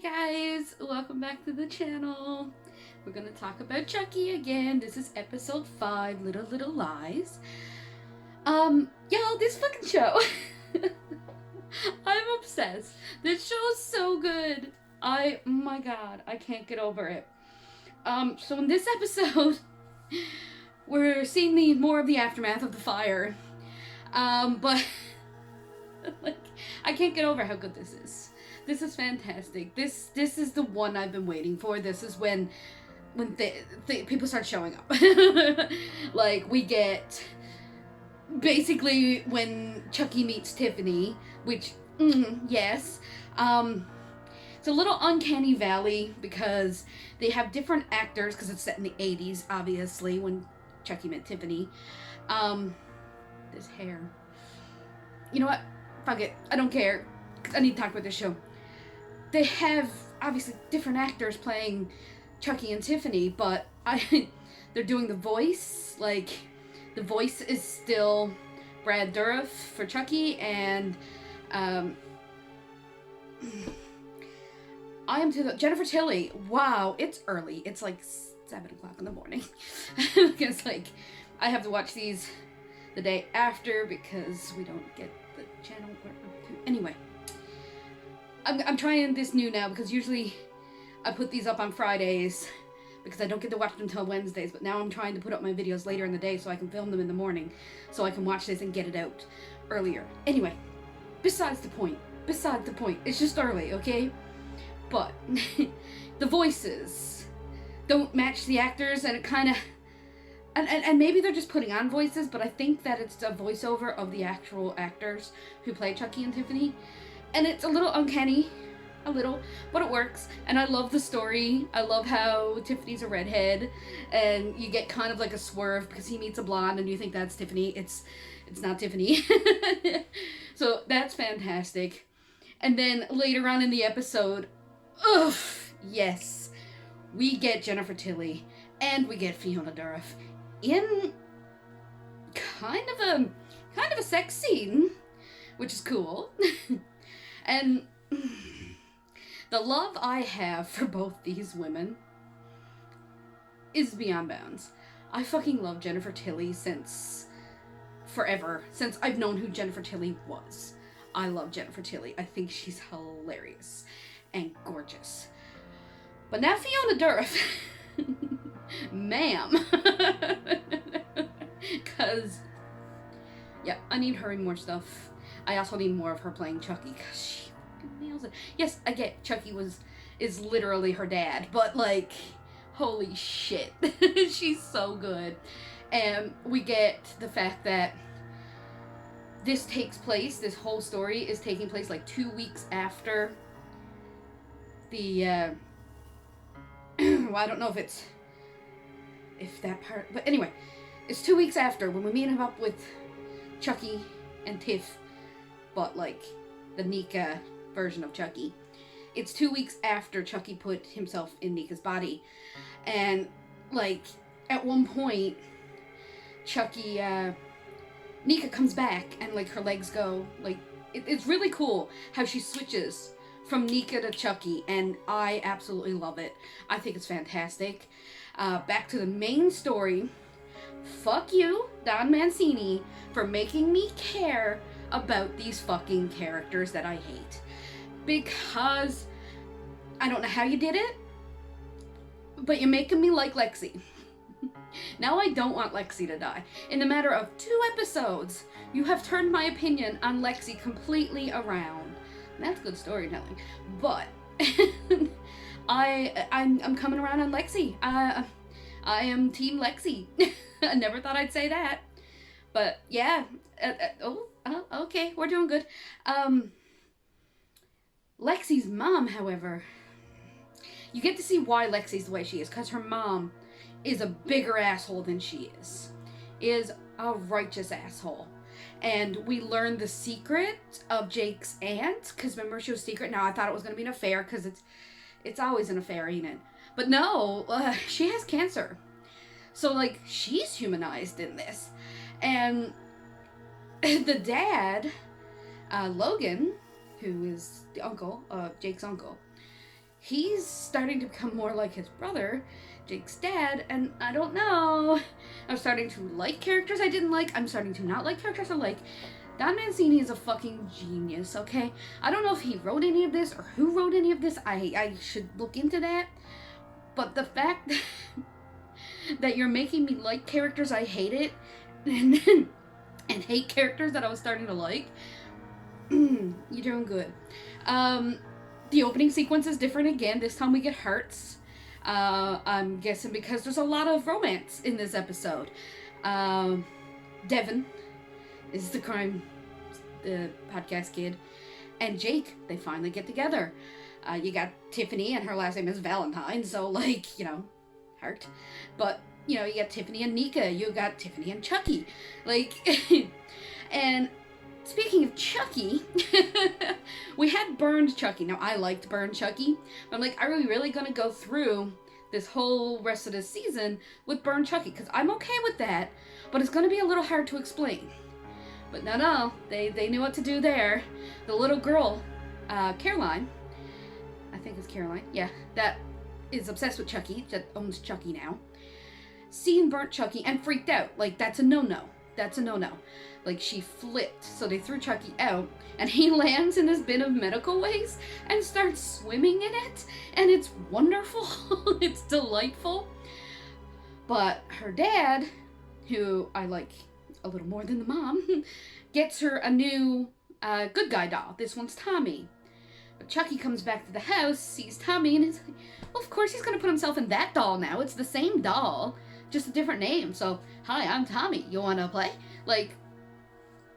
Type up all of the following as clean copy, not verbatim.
guys, welcome back to the channel. We're gonna talk about Chucky again. This is episode 5, Little Lies. Y'all, this fucking show. I'm obsessed. This show is so good. My god, I can't get over it. So in this episode, we're seeing more of the aftermath of the fire. But like, I can't get over how good this is. This is fantastic. This is the one I've been waiting for. This is when people start showing up. Like, we get basically when Chucky meets Tiffany, which yes, it's a little uncanny valley because they have different actors because it's set in the 80s, obviously, when Chucky met Tiffany. This hair. You know what? Fuck it. I don't care. I need to talk about this show. They have, obviously, different actors playing Chucky and Tiffany, but they're doing the voice. Like, the voice is still Brad Dourif for Chucky, and Jennifer Tilly. Wow, it's early. It's like 7 o'clock in the morning. Because, like, I have to watch these the day after because we don't get the channel. Anyway, I'm trying this new now because usually I put these up on Fridays because I don't get to watch them until Wednesdays, but now I'm trying to put up my videos later in the day so I can film them in the morning so I can watch this and get it out earlier. Anyway, besides the point, it's just early, okay? But the voices don't match the actors, and it kind of, and maybe they're just putting on voices, but I think that it's a voiceover of the actual actors who play Chucky and Tiffany. And it's a little uncanny, but it works. And I love the story. I love how Tiffany's a redhead, and you get kind of like a swerve because he meets a blonde and you think that's Tiffany. It's not Tiffany. So that's fantastic. And then later on in the episode, yes, we get Jennifer Tilly and we get Fiona Dourif in kind of a sex scene, which is cool. And the love I have for both these women is beyond bounds. I fucking love Jennifer Tilly since forever, since I've known who Jennifer Tilly was. I love Jennifer Tilly. I think she's hilarious and gorgeous. But now Fiona Dourif, ma'am. Because, yeah, I need her in more stuff. I also need more of her playing Chucky, because she fucking nails it. Yes, I get Chucky is literally her dad, but, like, holy shit. She's so good. And we get the fact that this whole story is taking place, like, 2 weeks after the, well, I don't know if that part, but anyway, it's 2 weeks after when we meet him up with Chucky and Tiff, but like the Nika version of Chucky. It's 2 weeks after Chucky put himself in Nika's body, and like at one point, Nika comes back and like her legs go, like it's really cool how she switches from Nika to Chucky, and I absolutely love it. I think it's fantastic. Back to the main story. Fuck you, Don Mancini, for making me care about these fucking characters that I hate. Because I don't know how you did it, but you're making me like Lexi. Now I don't want Lexi to die. In a matter of 2 episodes, you have turned my opinion on Lexi completely around. That's good storytelling. But I'm coming around on Lexi. I am Team Lexi. I never thought I'd say that. But yeah. Okay, we're doing good. Lexi's mom, however, you get to see why Lexi's the way she is, because her mom is a bigger asshole than she is a righteous asshole. And we learn the secret of Jake's aunt, because remember she was secret. Now I thought it was going to be an affair, because it's always an affair, ain't it? But no, she has cancer. So, like, she's humanized in this. And the dad, Logan, who is the uncle, Jake's uncle, he's starting to become more like his brother, Jake's dad, and I don't know. I'm starting to like characters I didn't like. I'm starting to not like characters I like. Don Mancini is a fucking genius, okay? I don't know if he wrote any of this or who wrote any of this. I should look into that. But the fact that you're making me like characters I hated and hate characters that I was starting to like, you're doing good. The opening sequence is different again. This time we get hearts. I'm guessing because there's a lot of romance in this episode. Devin is the crime podcast kid, and Jake, they finally get together. You got Tiffany, and her last name is Valentine, so like, you know, heart. But, you know, you got Tiffany and Nika, you got Tiffany and Chucky. Like, and speaking of Chucky, we had burned Chucky. Now, I liked burned Chucky. But I'm like, are we really going to go through this whole rest of this season with burned Chucky? Because I'm okay with that, but it's going to be a little hard to explain. But no, they knew what to do there. The little girl, Caroline, I think it's Caroline, yeah, that is obsessed with Chucky, that owns Chucky now, seen burnt Chucky and freaked out. Like, that's a no-no. That's a no-no. Like, she flipped, so they threw Chucky out, and he lands in this bin of medical waste and starts swimming in it, and it's wonderful. It's delightful. But her dad, who I like a little more than the mom, gets her a new good guy doll. This one's Tommy. But Chucky comes back to the house, sees Tommy, and is like, well, of course he's going to put himself in that doll now. It's the same doll, just a different name. So, hi, I'm Tommy. You want to play? Like,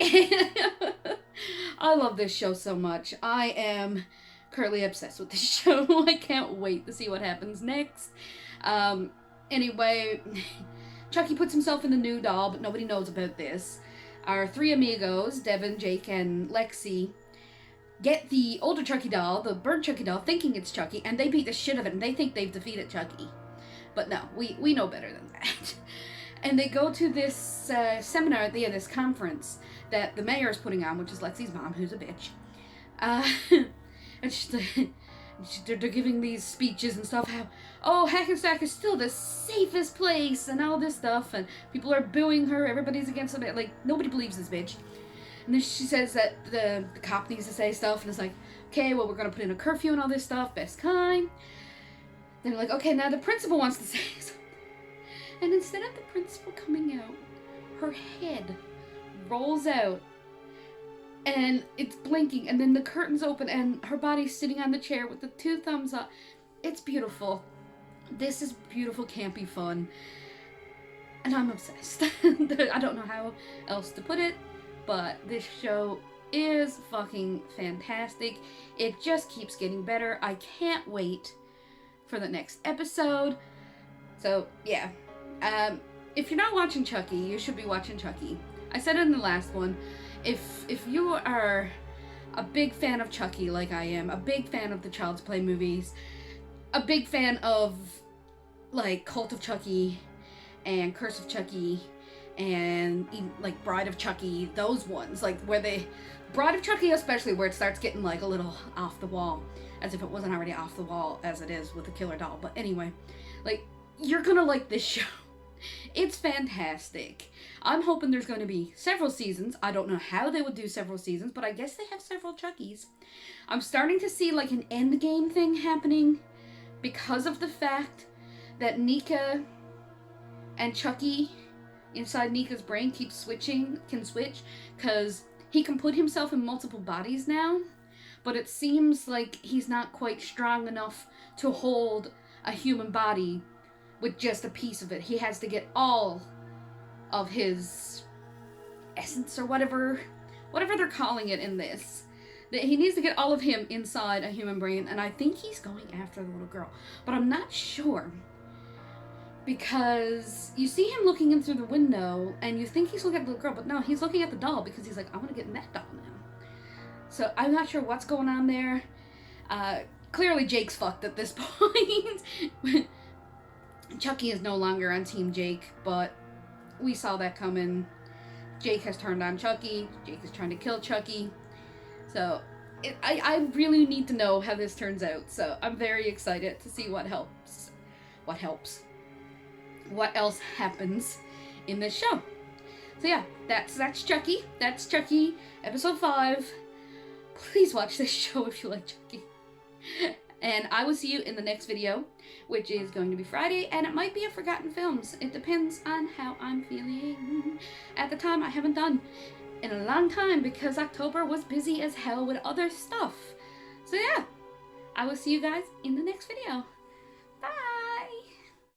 I love this show so much. I am currently obsessed with this show. I can't wait to see what happens next. Anyway, Chucky puts himself in the new doll, but nobody knows about this. Our three amigos, Devin, Jake, and Lexi, get the older Chucky doll, the burnt Chucky doll, thinking it's Chucky, and they beat the shit out of it, and they think they've defeated Chucky. But no, we know better than that. And they go to this seminar at the end of this conference that the mayor is putting on, which is Lexi's mom, who's a bitch. And they're giving these speeches and stuff, how, oh, Hackensack is still the safest place, and all this stuff, and people are booing her, everybody's against her, like, nobody believes this bitch. And then she says that the cop needs to say stuff, and it's like, okay, well, we're gonna put in a curfew and all this stuff, best kind. Then they're like, okay, now the principal wants to say something. And instead of the principal coming out, her head rolls out, and it's blinking, and then the curtains open, and her body's sitting on the chair with the two thumbs up. It's beautiful. This is beautiful, campy fun. And I'm obsessed. I don't know how else to put it, but this show is fucking fantastic. It just keeps getting better. I can't wait for the next episode. So, yeah. If you're not watching Chucky, you should be watching Chucky. I said it in the last one. If you are a big fan of Chucky like I am, a big fan of the Child's Play movies, a big fan of, like, Cult of Chucky and Curse of Chucky and even, like, Bride of Chucky, those ones, like, where they, Bride of Chucky especially, where it starts getting, like, a little off the wall, as if it wasn't already off the wall as it is with the killer doll. But anyway, like, you're gonna like this show. It's fantastic. I'm hoping there's going to be several seasons. I don't know how they would do several seasons, but I guess they have several Chuckies. I'm starting to see like an endgame thing happening because of the fact that Nika and Chucky inside Nika's brain can switch, because he can put himself in multiple bodies now, but it seems like he's not quite strong enough to hold a human body with just a piece of it. He has to get all of his essence or whatever they're calling it in this. That he needs to get all of him inside a human brain, and I think he's going after the little girl. But I'm not sure, because you see him looking in through the window, and you think he's looking at the little girl, but no, he's looking at the doll, because he's like, I want to get in that doll now. So I'm not sure what's going on there. Clearly Jake's fucked at this point. Chucky is no longer on Team Jake, but we saw that coming. Jake has turned on Chucky. Jake is trying to kill Chucky. So, I really need to know how this turns out, so I'm very excited to see what helps. What else happens in this show. So yeah, that's Chucky. That's Chucky, episode 5. Please watch this show if you like Chucky. And I will see you in the next video, which is going to be Friday, and it might be a Forgotten Films. It depends on how I'm feeling. At the time, I haven't done in a long time because October was busy as hell with other stuff. So yeah, I will see you guys in the next video.